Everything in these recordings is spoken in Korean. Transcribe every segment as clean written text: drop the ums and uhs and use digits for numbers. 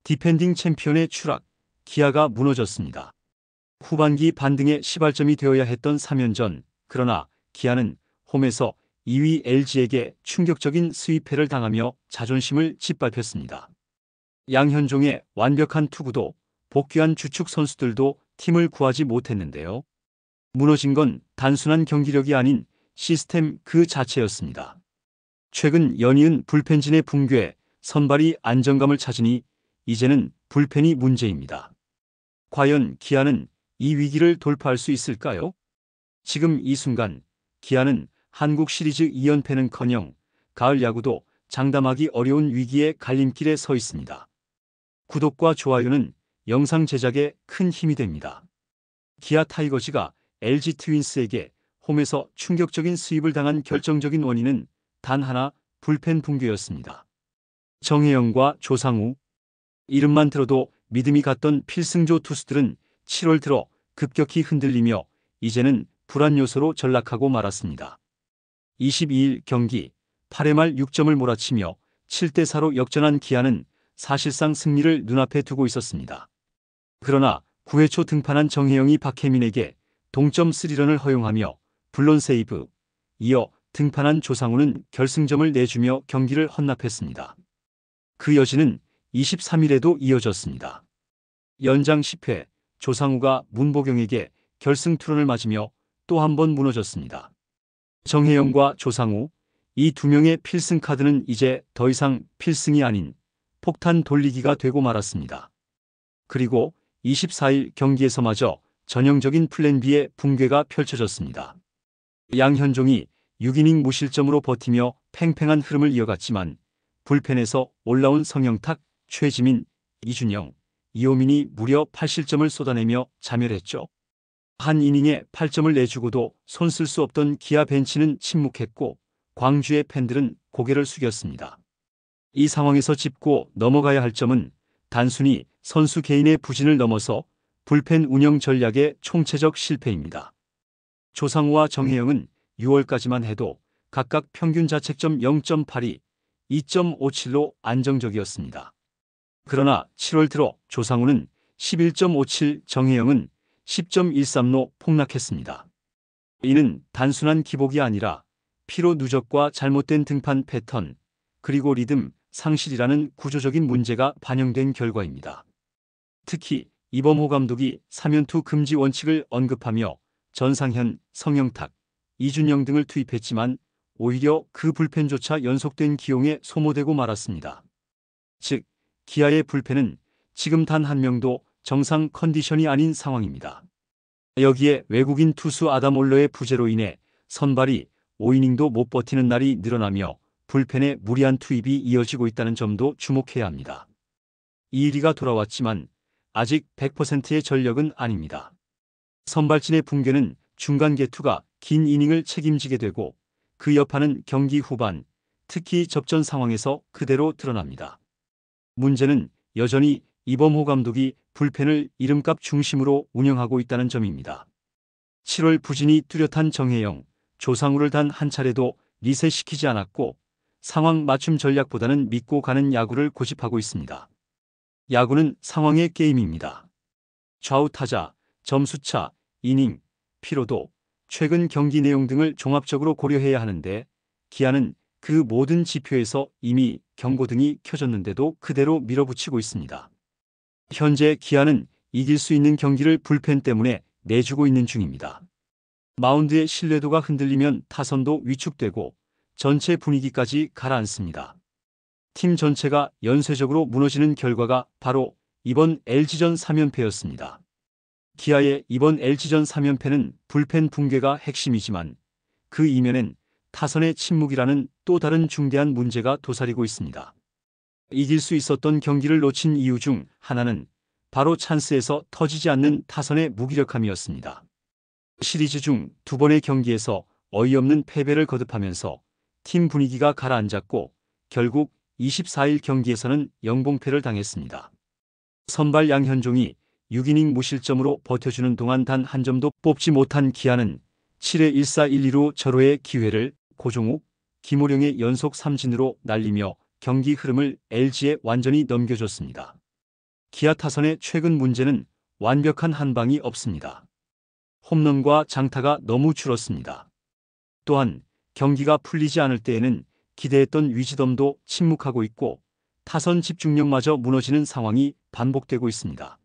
디펜딩 챔피언의 추락, 기아가 무너졌습니다. 후반기 반등의 시발점이 되어야 했던 3연전, 그러나 기아는 홈에서 2위 LG에게 충격적인 스위패를 당하며 자존심을 짓밟혔습니다. 양현종의 완벽한 투구도 복귀한 주축 선수들도 팀을 구하지 못했는데요. 무너진 건 단순한 경기력이 아닌 시스템 그 자체였습니다. 최근 연이은 불펜진의 붕괴, 선발이 안정감을 찾으니 이제는 불펜이 문제입니다. 과연 기아는 이 위기를 돌파할 수 있을까요? 지금 이 순간 기아는 한국 시리즈 2연패는커녕 가을 야구도 장담하기 어려운 위기의 갈림길에 서 있습니다. 구독과 좋아요는 영상 제작에 큰 힘이 됩니다. 기아 타이거즈가 LG 트윈스에게 홈에서 충격적인 스윕을 당한 결정적인 원인은 단 하나, 불펜 붕괴였습니다. 정혜영과 조상우, 이름만 들어도 믿음이 갔던 필승조 투수들은 7월 들어 급격히 흔들리며 이제는 불안 요소로 전락하고 말았습니다. 22일 경기 8회 말 6점을 몰아치며 7대4로 역전한 기아는 사실상 승리를 눈앞에 두고 있었습니다. 그러나 9회 초 등판한 정혜영이 박혜민에게 동점 3런을 허용하며 불론 세이브, 이어 등판한 조상우는 결승점을 내주며 경기를 헌납했습니다. 그 여진은 23일에도 이어졌습니다. 연장 10회 조상우가 문보경에게 결승 투런을 맞으며 또 한 번 무너졌습니다. 정혜영과 조상우, 이 두 명의 필승 카드는 이제 더 이상 필승이 아닌 폭탄 돌리기가 되고 말았습니다. 그리고 24일 경기에서마저 전형적인 플랜 B의 붕괴가 펼쳐졌습니다. 양현종이 6이닝 무실점으로 버티며 팽팽한 흐름을 이어갔지만 불펜에서 올라온 성영탁, 최지민, 이준영, 이호민이 무려 8실점을 쏟아내며 자멸했죠. 한 이닝에 8점을 내주고도 손 쓸 수 없던 기아 벤치는 침묵했고 광주의 팬들은 고개를 숙였습니다. 이 상황에서 짚고 넘어가야 할 점은 단순히 선수 개인의 부진을 넘어서 불펜 운영 전략의 총체적 실패입니다. 조상우와 정혜영은 6월까지만 해도 각각 평균 자책점 0.82, 2.57로 안정적이었습니다. 그러나 7월 들어 조상우는 11.57, 정혜영은 10.13로 폭락했습니다. 이는 단순한 기복이 아니라 피로 누적과 잘못된 등판 패턴, 그리고 리듬 상실이라는 구조적인 문제가 반영된 결과입니다. 특히 이범호 감독이 3연투 금지 원칙을 언급하며 전상현, 성영탁, 이준영 등을 투입했지만 오히려 그 불펜조차 연속된 기용에 소모되고 말았습니다. 즉, 기아의 불펜은 지금 단 한 명도 정상 컨디션이 아닌 상황입니다. 여기에 외국인 투수 아담 올러의 부재로 인해 선발이 5이닝도 못 버티는 날이 늘어나며 불펜의 무리한 투입이 이어지고 있다는 점도 주목해야 합니다. 이일이가 돌아왔지만 아직 100%의 전력은 아닙니다. 선발진의 붕괴는 중간 개투가 긴 이닝을 책임지게 되고 그 여파는 경기 후반, 특히 접전 상황에서 그대로 드러납니다. 문제는 여전히 이범호 감독이 불펜을 이름값 중심으로 운영하고 있다는 점입니다. 7월 부진이 뚜렷한 정혜영, 조상우를 단 한 차례도 리셋시키지 않았고 상황 맞춤 전략보다는 믿고 가는 야구를 고집하고 있습니다. 야구는 상황의 게임입니다. 좌우 타자, 점수차, 이닝, 피로도, 최근 경기 내용 등을 종합적으로 고려해야 하는데 기아는 그 모든 지표에서 이미 경고등이 켜졌는데도 그대로 밀어붙이고 있습니다. 현재 기아는 이길 수 있는 경기를 불펜 때문에 내주고 있는 중입니다. 마운드의 신뢰도가 흔들리면 타선도 위축되고 전체 분위기까지 가라앉습니다. 팀 전체가 연쇄적으로 무너지는 결과가 바로 이번 LG전 3연패였습니다. 기아의 이번 LG전 3연패는 불펜 붕괴가 핵심이지만 그 이면엔 타선의 침묵이라는 또 다른 중대한 문제가 도사리고 있습니다. 이길 수 있었던 경기를 놓친 이유 중 하나는 바로 찬스에서 터지지 않는 타선의 무기력함이었습니다. 시리즈 중 2번의 경기에서 어이없는 패배를 거듭하면서 팀 분위기가 가라앉았고 결국 24일 경기에서는 영봉패를 당했습니다. 선발 양현종이 6이닝 무실점으로 버텨주는 동안 단 한 점도 뽑지 못한 기아는 7회 1사 1-2루 절호의 기회를 고종욱, 김호령의 연속 삼진으로 날리며 경기 흐름을 LG에 완전히 넘겨줬습니다. 기아 타선의 최근 문제는 완벽한 한 방이 없습니다. 홈런과 장타가 너무 줄었습니다. 또한 경기가 풀리지 않을 때에는 기대했던 위즈덤도 침묵하고 있고 타선 집중력마저 무너지는 상황이 반복되고 있습니다.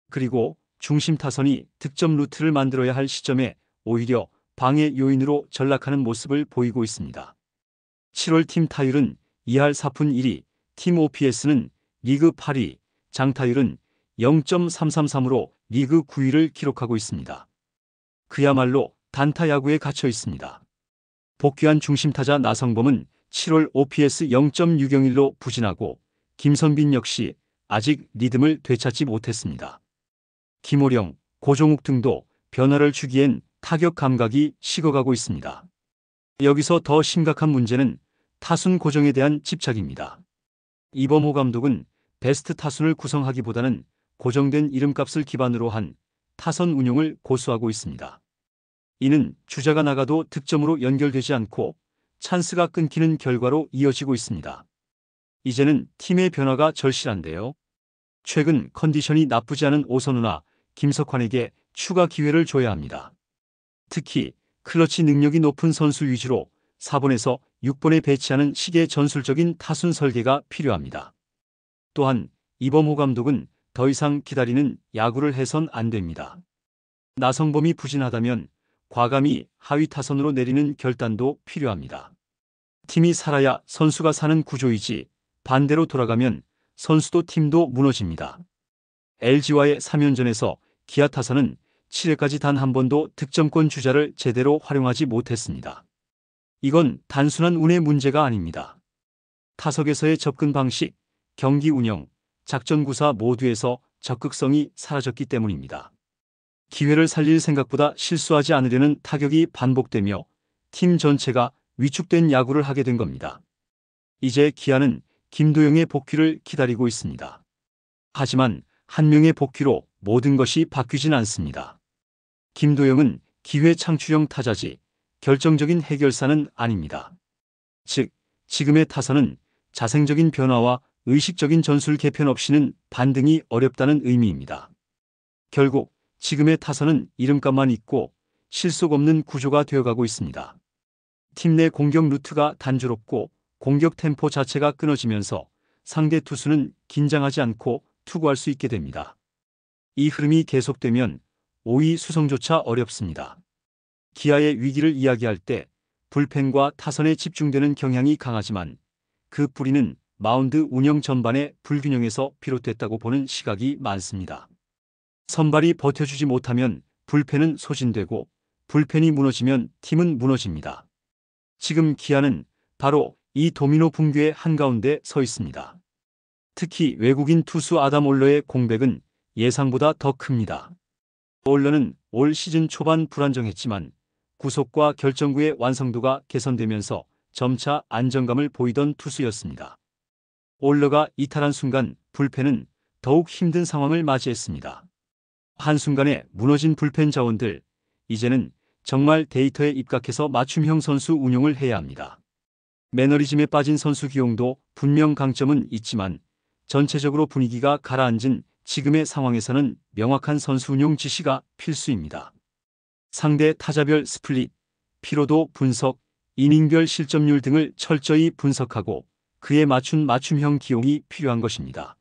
그리고 중심 타선이 득점 루트를 만들어야 할 시점에 오히려 방해 요인으로 전락하는 모습을 보이고 있습니다. 7월 팀 타율은 2할 4푼 1리, 팀 OPS는 리그 8위, 장타율은 0.333으로 리그 9위를 기록하고 있습니다. 그야말로 단타 야구에 갇혀 있습니다. 복귀한 중심타자 나성범은 7월 OPS 0.601로 부진하고 김선빈 역시 아직 리듬을 되찾지 못했습니다. 김호령, 고종욱 등도 변화를 주기엔 타격 감각이 식어가고 있습니다. 여기서 더 심각한 문제는 타순 고정에 대한 집착입니다. 이범호 감독은 베스트 타순을 구성하기보다는 고정된 이름값을 기반으로 한 타선 운용을 고수하고 있습니다. 이는 주자가 나가도 득점으로 연결되지 않고 찬스가 끊기는 결과로 이어지고 있습니다. 이제는 팀의 변화가 절실한데요. 최근 컨디션이 나쁘지 않은 오선우나 김석환에게 추가 기회를 줘야 합니다. 특히 클러치 능력이 높은 선수 위주로 4번에서 6번에 배치하는 식의 전술적인 타순 설계가 필요합니다. 또한 이범호 감독은 더 이상 기다리는 야구를 해선 안 됩니다. 나성범이 부진하다면 과감히 하위 타선으로 내리는 결단도 필요합니다. 팀이 살아야 선수가 사는 구조이지 반대로 돌아가면 선수도 팀도 무너집니다. LG와의 3연전에서 기아 타선은 7회까지 단 한 번도 득점권 주자를 제대로 활용하지 못했습니다. 이건 단순한 운의 문제가 아닙니다. 타석에서의 접근 방식, 경기 운영, 작전 구사 모두에서 적극성이 사라졌기 때문입니다. 기회를 살릴 생각보다 실수하지 않으려는 타격이 반복되며 팀 전체가 위축된 야구를 하게 된 겁니다. 이제 기아는 김도영의 복귀를 기다리고 있습니다. 하지만 한 명의 복귀로 모든 것이 바뀌진 않습니다. 김도영은 기회 창출형 타자지 결정적인 해결사는 아닙니다. 즉, 지금의 타선은 자생적인 변화와 의식적인 전술 개편 없이는 반등이 어렵다는 의미입니다. 결국 지금의 타선은 이름값만 있고 실속 없는 구조가 되어가고 있습니다. 팀 내 공격 루트가 단조롭고 공격 템포 자체가 끊어지면서 상대 투수는 긴장하지 않고 투구할 수 있게 됩니다. 이 흐름이 계속되면 5위 수성조차 어렵습니다. 기아의 위기를 이야기할 때 불펜과 타선에 집중되는 경향이 강하지만 그 뿌리는 마운드 운영 전반의 불균형에서 비롯됐다고 보는 시각이 많습니다. 선발이 버텨주지 못하면 불펜은 소진되고 불펜이 무너지면 팀은 무너집니다. 지금 기아는 바로 이 도미노 붕괴의 한가운데 서 있습니다. 특히 외국인 투수 아담 올러의 공백은 예상보다 더 큽니다. 올러는 올 시즌 초반 불안정했지만 구속과 결정구의 완성도가 개선되면서 점차 안정감을 보이던 투수였습니다. 올러가 이탈한 순간 불펜은 더욱 힘든 상황을 맞이했습니다. 한순간에 무너진 불펜 자원들, 이제는 정말 데이터에 입각해서 맞춤형 선수 운용을 해야 합니다. 매너리즘에 빠진 선수 기용도 분명 강점은 있지만 전체적으로 분위기가 가라앉은 지금의 상황에서는 명확한 선수 운용 지시가 필수입니다. 상대 타자별 스플릿, 피로도 분석, 이닝별 실점률 등을 철저히 분석하고 그에 맞춘 맞춤형 기용이 필요한 것입니다.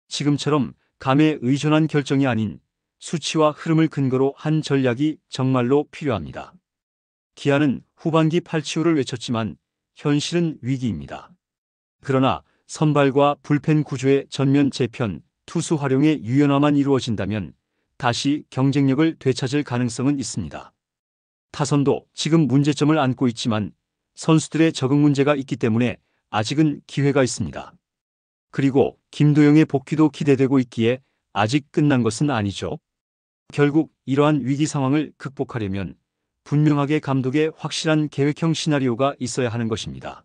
지금처럼 감에 의존한 결정이 아닌 수치와 흐름을 근거로 한 전략이 정말로 필요합니다. 기아는 후반기 8치호를 외쳤지만 현실은 위기입니다. 그러나 선발과 불펜 구조의 전면 재편, 투수 활용의 유연화만 이루어진다면 다시 경쟁력을 되찾을 가능성은 있습니다. 타선도 지금 문제점을 안고 있지만 선수들의 적응 문제가 있기 때문에 아직은 기회가 있습니다. 그리고 김도영의 복귀도 기대되고 있기에 아직 끝난 것은 아니죠. 결국 이러한 위기 상황을 극복하려면 분명하게 감독의 확실한 계획형 시나리오가 있어야 하는 것입니다.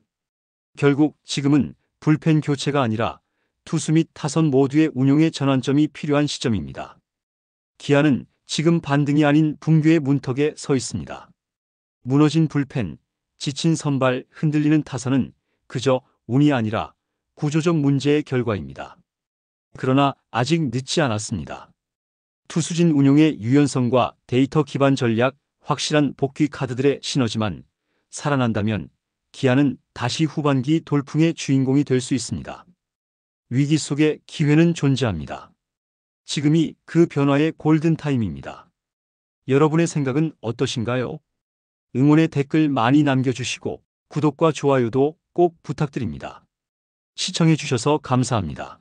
결국 지금은 불펜 교체가 아니라 투수 및 타선 모두의 운용의 전환점이 필요한 시점입니다. 기아는 지금 반등이 아닌 붕괴의 문턱에 서 있습니다. 무너진 불펜, 지친 선발, 흔들리는 타선은 그저 운이 아니라 구조적 문제의 결과입니다. 그러나 아직 늦지 않았습니다. 투수진 운용의 유연성과 데이터 기반 전략, 확실한 복귀 카드들의 시너지만 살아난다면 기아는 다시 후반기 돌풍의 주인공이 될 수 있습니다. 위기 속에 기회는 존재합니다. 지금이 그 변화의 골든타임입니다. 여러분의 생각은 어떠신가요? 응원의 댓글 많이 남겨주시고 구독과 좋아요도 꼭 부탁드립니다. 시청해주셔서 감사합니다.